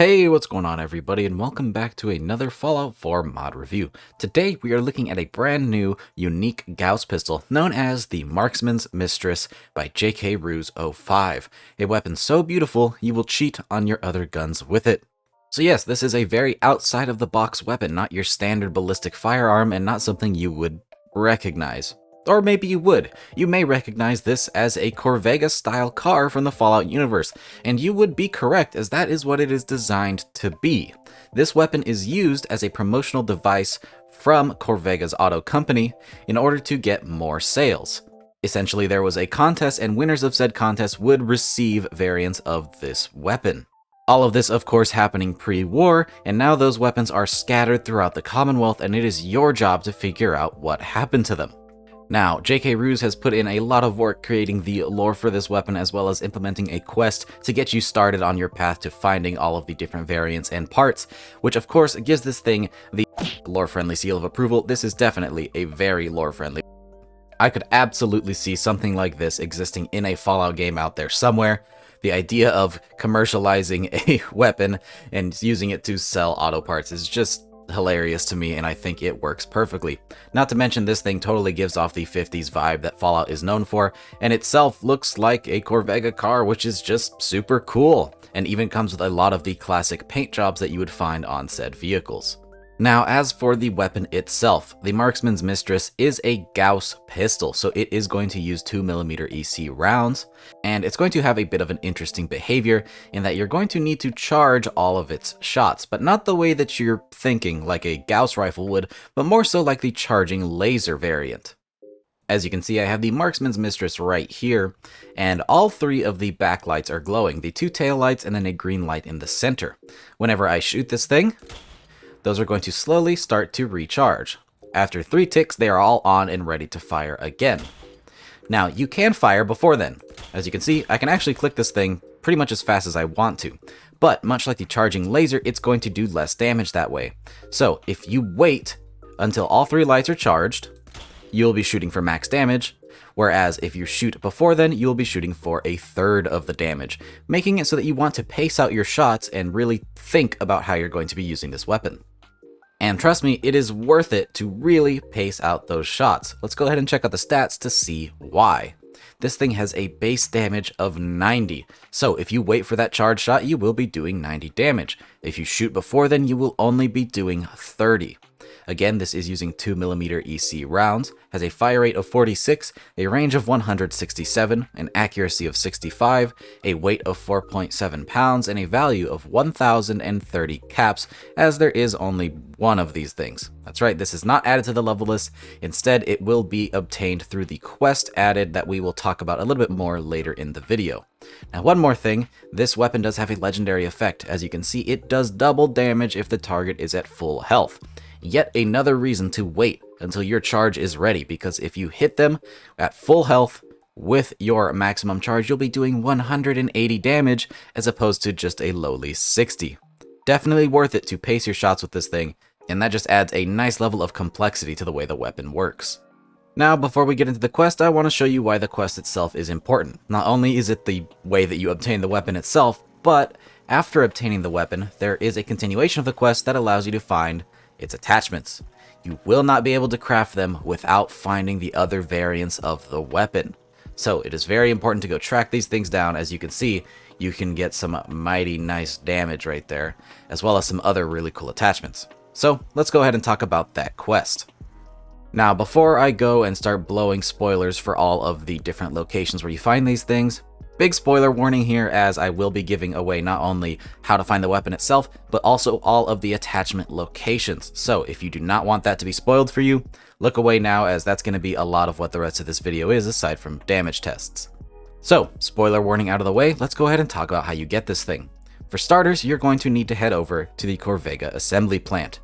Hey, what's going on everybody, and welcome back to another Fallout 4 mod review. Today we are looking at a brand new, unique Gauss pistol known as the Marksman's Mistress by J.K. Ruse 05. A weapon so beautiful you will cheat on your other guns with it. So yes, this is a very outside-of-the-box weapon, not your standard ballistic firearm, and not something you would recognize. Or maybe you would. You may recognize this as a Corvega-style car from the Fallout universe, and you would be correct, as that is what it is designed to be. This weapon is used as a promotional device from Corvega's auto company in order to get more sales. Essentially, there was a contest, and winners of said contest would receive variants of this weapon. All of this, of course, happening pre-war, and now those weapons are scattered throughout the Commonwealth, and it is your job to figure out what happened to them. Now, J.K. Ruse has put in a lot of work creating the lore for this weapon, as well as implementing a quest to get you started on your path to finding all of the different variants and parts, which of course gives this thing the lore-friendly seal of approval. This is definitely a very lore-friendly. I could absolutely see something like this existing in a Fallout game out there somewhere. The idea of commercializing a weapon and using it to sell auto parts is just hilarious to me, and I think it works perfectly. Not to mention, this thing totally gives off the 50s vibe that Fallout is known for, and itself looks like a Corvega car, which is just super cool, and even comes with a lot of the classic paint jobs that you would find on said vehicles. Now, as for the weapon itself, the Marksman's Mistress is a Gauss pistol, so it is going to use 2mm EC rounds, and it's going to have a bit of an interesting behavior in that you're going to need to charge all of its shots, but not the way that you're thinking like a Gauss rifle would, but more so like the charging laser variant. As you can see, I have the Marksman's Mistress right here, and all three of the backlights are glowing, the two tail lights and then a green light in the center. Whenever I shoot this thing, those are going to slowly start to recharge. After 3 ticks, they are all on and ready to fire again. Now, you can fire before then. As you can see, I can actually click this thing pretty much as fast as I want to. But much like the charging laser, it's going to do less damage that way. So, if you wait until all 3 lights are charged, you'll be shooting for max damage. Whereas if you shoot before then, you'll be shooting for a third of the damage, making it so that you want to pace out your shots and really think about how you're going to be using this weapon. And trust me, it is worth it to really pace out those shots. Let's go ahead and check out the stats to see why. This thing has a base damage of 90, so if you wait for that charge shot, you will be doing 90 damage. If you shoot before then, you will only be doing 30. Again, this is using 2mm EC rounds, has a fire rate of 46, a range of 167, an accuracy of 65, a weight of 4.7 pounds, and a value of 1,030 caps, as there is only one of these things. That's right, this is not added to the level list. Instead, it will be obtained through the quest added that we will talk about a little bit more later in the video. Now, one more thing, this weapon does have a legendary effect. As you can see, it does double damage if the target is at full health. Yet another reason to wait until your charge is ready, because if you hit them at full health with your maximum charge, you'll be doing 180 damage as opposed to just a lowly 60. Definitely worth it to pace your shots with this thing, and that just adds a nice level of complexity to the way the weapon works. Now, before we get into the quest, I want to show you why the quest itself is important. Not only is it the way that you obtain the weapon itself, but after obtaining the weapon, there is a continuation of the quest that allows you to find its attachments. You will not be able to craft them without finding the other variants of the weapon. So it is very important to go track these things down. As you can see, you can get some mighty nice damage right there, as well as some other really cool attachments. So let's go ahead and talk about that quest. Now, before I go and start blowing spoilers for all of the different locations where you find these things, big spoiler warning here, as I will be giving away not only how to find the weapon itself, but also all of the attachment locations. So if you do not want that to be spoiled for you, look away now, as that's going to be a lot of what the rest of this video is, aside from damage tests. So, spoiler warning out of the way, let's go ahead and talk about how you get this thing. For starters, you're going to need to head over to the Corvega assembly plant.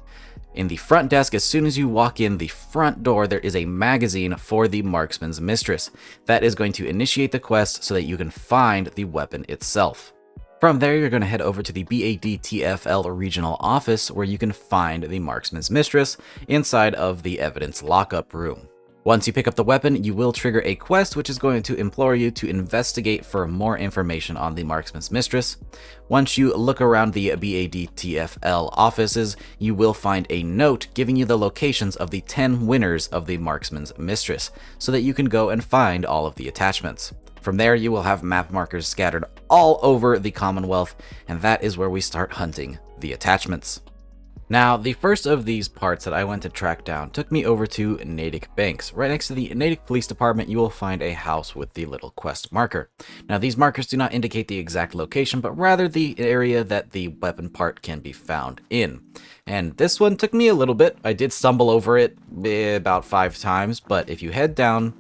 In the front desk, as soon as you walk in the front door, there is a magazine for the Marksman's Mistress. That is going to initiate the quest so that you can find the weapon itself. From there, you're going to head over to the BADTFL regional office, where you can find the Marksman's Mistress inside of the evidence lockup room. Once you pick up the weapon, you will trigger a quest which is going to implore you to investigate for more information on the Marksman's Mistress. Once you look around the BADTFL offices, you will find a note giving you the locations of the 10 winners of the Marksman's Mistress, so that you can go and find all of the attachments. From there, you will have map markers scattered all over the Commonwealth, and that is where we start hunting the attachments. Now, the first of these parts that I went to track down took me over to Natick Banks. Right next to the Natick Police Department, you will find a house with the little quest marker. Now, these markers do not indicate the exact location, but rather the area that the weapon part can be found in. And this one took me a little bit. I did stumble over it about 5 times, but if you head down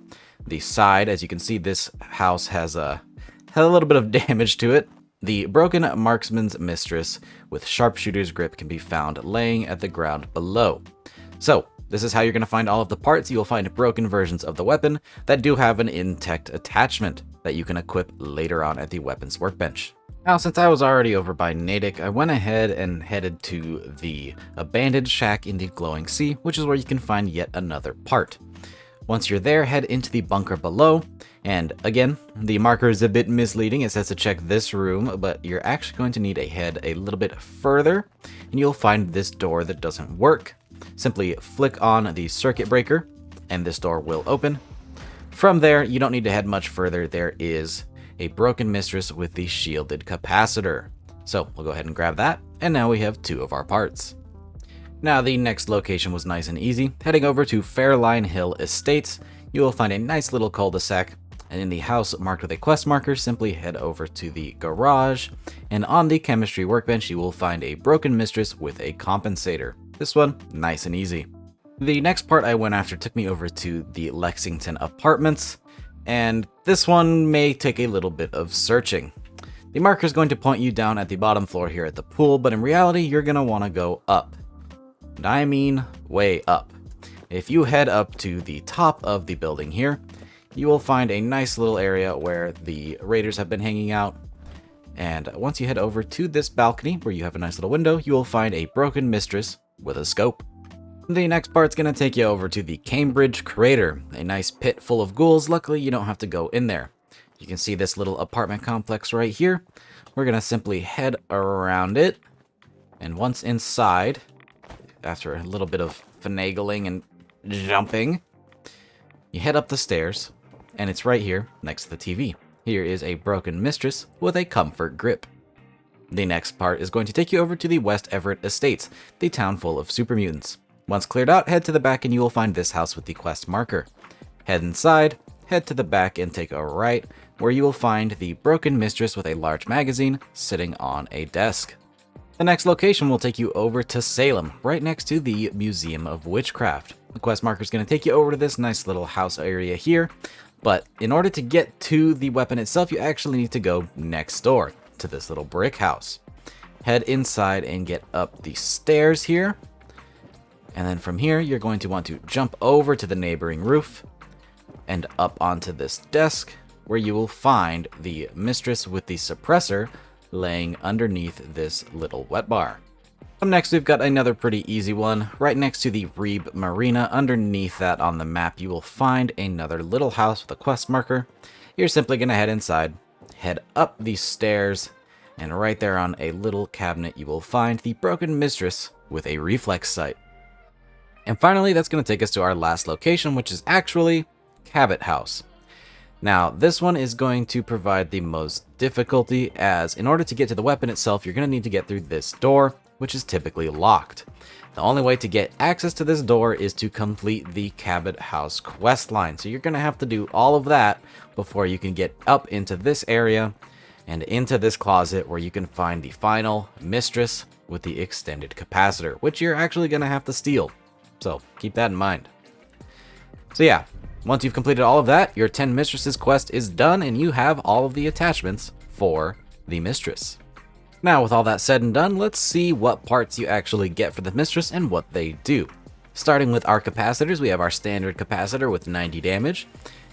the side, as you can see, this house has had a little bit of damage to it. The broken Marksman's Mistress with Sharpshooter's Grip can be found laying at the ground below. So, this is how you're going to find all of the parts. You'll find broken versions of the weapon that do have an intact attachment that you can equip later on at the weapons workbench. Now, since I was already over by Natick, I went ahead and headed to the abandoned shack in the glowing sea, which is where you can find yet another part. Once you're there, head into the bunker below, and again, the marker is a bit misleading. It says to check this room, but you're actually going to need to head a little bit further, and you'll find this door that doesn't work. Simply flick on the circuit breaker, and this door will open. From there, you don't need to head much further. There is a broken mistress with the shielded capacitor. So we'll go ahead and grab that, and now we have 2 of our parts. Now, the next location was nice and easy. Heading over to Fairline Hill Estates, you will find a nice little cul-de-sac, and in the house marked with a quest marker, simply head over to the garage, and on the chemistry workbench, you will find a broken mistress with a compensator. This one, nice and easy. The next part I went after took me over to the Lexington Apartments, and this one may take a little bit of searching. The marker is going to point you down at the bottom floor here at the pool, but in reality, you're going to want to go up. And I mean way up. If you head up to the top of the building here, you will find a nice little area where the raiders have been hanging out. And once you head over to this balcony where you have a nice little window, you will find a broken mistress with a scope. The next part's going to take you over to the Cambridge Crater, a nice pit full of ghouls. Luckily, you don't have to go in there. You can see this little apartment complex right here. We're going to simply head around it. And once inside, after a little bit of finagling and jumping, you head up the stairs, and it's right here next to the TV. Here is a broken mistress with a comfort grip. The next part is going to take you over to the West Everett Estates, the town full of super mutants. Once cleared out, head to the back and you will find this house with the quest marker. Head inside, head to the back and take a right, where you will find the broken mistress with a large magazine sitting on a desk. The next location will take you over to Salem, right next to the Museum of Witchcraft. The quest marker is going to take you over to this nice little house area here, but in order to get to the weapon itself, you actually need to go next door to this little brick house. Head inside and get up the stairs here, and then from here, you're going to want to jump over to the neighboring roof and up onto this desk, where you will find the mistress with the suppressor laying underneath this little wet bar. Up next, we've got another pretty easy one. Right next to the Reeb Marina, underneath that on the map, you will find another little house with a quest marker. You're simply going to head inside, head up these stairs, and right there on a little cabinet, you will find the broken mistress with a reflex sight. And finally, that's going to take us to our last location, which is actually Cabot House. Now, this one is going to provide the most difficulty, as in order to get to the weapon itself, you're going to need to get through this door, which is typically locked. The only way to get access to this door is to complete the Cabot House quest line. So you're going to have to do all of that before you can get up into this area and into this closet where you can find the final mistress with the extended capacitor, which you're actually going to have to steal. So keep that in mind. So yeah. Once you've completed all of that, your 10 Mistresses quest is done and you have all of the attachments for the Mistress. Now, with all that said and done, let's see what parts you actually get for the Mistress and what they do. Starting with our capacitors, we have our standard capacitor with 90 damage,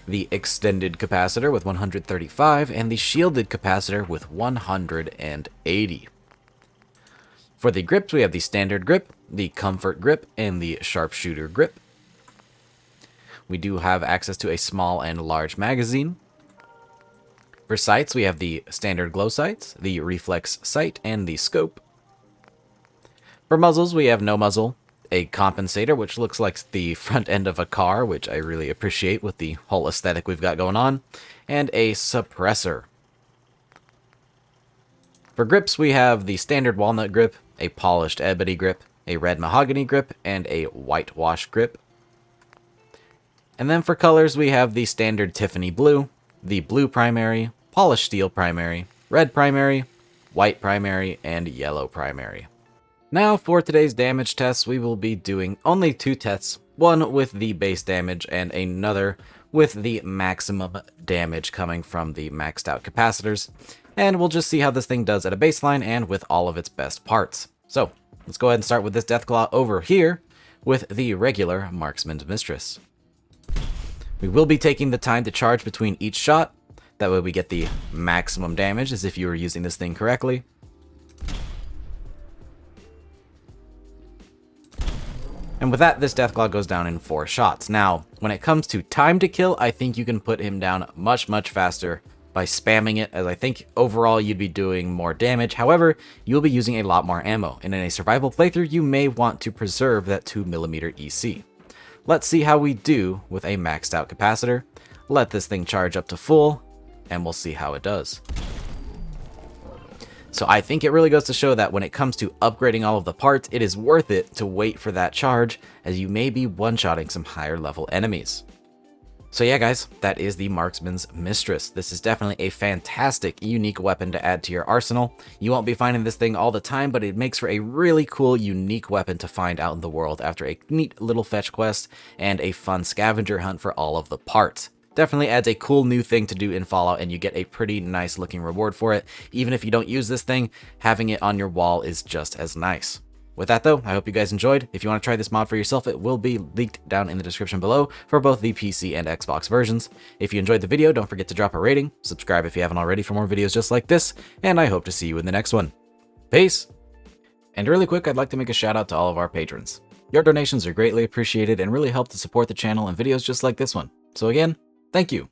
the extended capacitor with 135, and the shielded capacitor with 180. For the grips, we have the standard grip, the comfort grip, and the sharpshooter grip. We do have access to a small and large magazine. For sights, we have the standard glow sights, the reflex sight, and the scope. For muzzles, we have no muzzle, a compensator, which looks like the front end of a car, which I really appreciate with the whole aesthetic we've got going on, and a suppressor. For grips, we have the standard walnut grip, a polished ebony grip, a red mahogany grip, and a whitewash grip. And then for colors, we have the standard Tiffany blue, the blue primary, polished steel primary, red primary, white primary, and yellow primary. Now for today's damage tests, we will be doing only 2 tests, one with the base damage and another with the maximum damage coming from the maxed out capacitors. And we'll just see how this thing does at a baseline and with all of its best parts. So let's go ahead and start with this Deathclaw over here with the regular Marksman's Mistress. We will be taking the time to charge between each shot. That way we get the maximum damage as if you were using this thing correctly. And with that, this Deathclaw goes down in 4 shots. Now, when it comes to time to kill, I think you can put him down much faster by spamming it, as I think overall you'd be doing more damage. However, you'll be using a lot more ammo, and in a survival playthrough, you may want to preserve that 2mm EC. Let's see how we do with a maxed out capacitor. Let this thing charge up to full, and we'll see how it does. So I think it really goes to show that when it comes to upgrading all of the parts, it is worth it to wait for that charge, as you may be one-shotting some higher level enemies. So yeah guys, that is the Marksman's Mistress. This is definitely a fantastic, unique weapon to add to your arsenal. You won't be finding this thing all the time, but it makes for a really cool, unique weapon to find out in the world after a neat little fetch quest and a fun scavenger hunt for all of the parts. Definitely adds a cool new thing to do in Fallout, and you get a pretty nice looking reward for it. Even if you don't use this thing, having it on your wall is just as nice. With that though, I hope you guys enjoyed. If you want to try this mod for yourself, it will be linked down in the description below for both the PC and Xbox versions. If you enjoyed the video, don't forget to drop a rating, subscribe if you haven't already for more videos just like this, and I hope to see you in the next one. Peace! And really quick, I'd like to make a shout out to all of our patrons. Your donations are greatly appreciated and really help to support the channel and videos just like this one. So again, thank you.